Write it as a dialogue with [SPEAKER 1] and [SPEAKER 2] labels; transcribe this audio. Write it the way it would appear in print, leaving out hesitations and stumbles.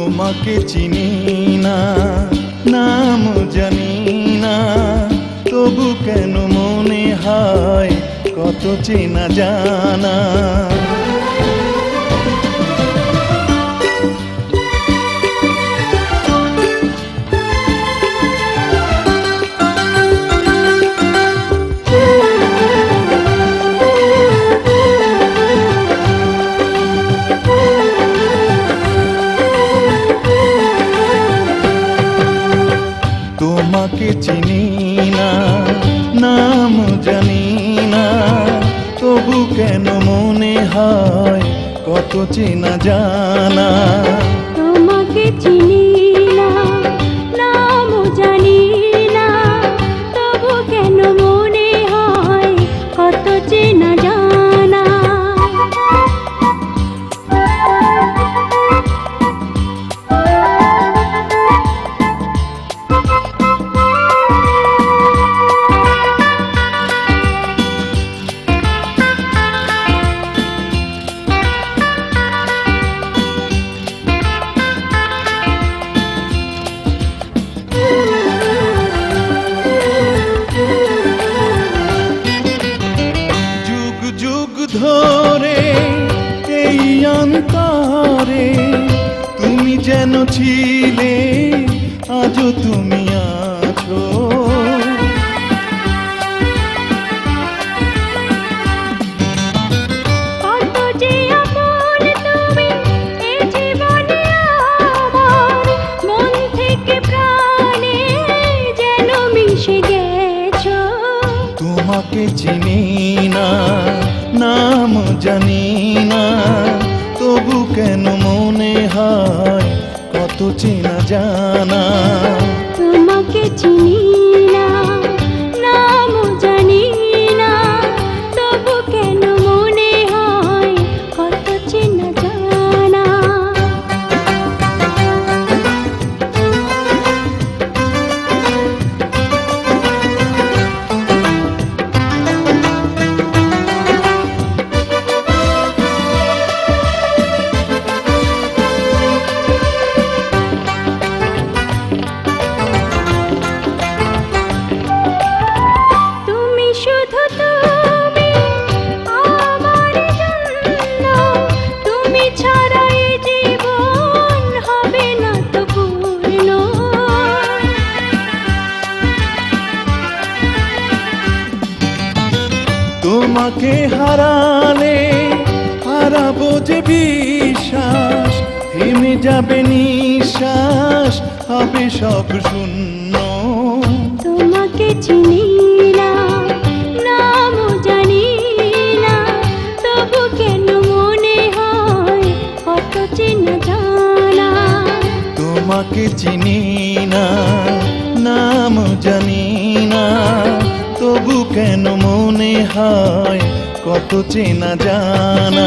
[SPEAKER 1] তোমাকে চিনি না, নাম জানি না, তবু কেন মনে হয় কত চেনা জানা। তোমাকে চিনি না, নাম জানি না, তবু কেন মনে হয় কত চেনা জানা।
[SPEAKER 2] তোমাকে চিনি না, নাম জানি না, তবু কেন মনে হয় কত চেনা জানা।
[SPEAKER 1] ধরে এই অন্তরে তুমি যেন ছিলে, আজও তুমি আছো।
[SPEAKER 2] কত যে আপন তুমি এই জীবনে আমার, মন থেকে প্রাণে যেন মিশে গেছো।
[SPEAKER 1] তোমাকে চিনি না, নাম জানি না, তবু কেন মনে হয় কত চেনা জানা।
[SPEAKER 2] তোমাকে চিনি না, নাম জানি না, তবু কেন মনে হয় কত চেনা জানা।
[SPEAKER 1] তোমাকে হারালে হারাবো যে বিশ্বাস, থেমে যাবে নিঃশ্বাস, হবে সব শূন্য।
[SPEAKER 2] তোমাকে চিনি না, নাম জানি না, তবু কেন মনে হয় কত চেনা জানা।
[SPEAKER 1] তোমাকে চিনি না, নাম জানি না, তবু কেন মনে হয় কত চেনা জানা।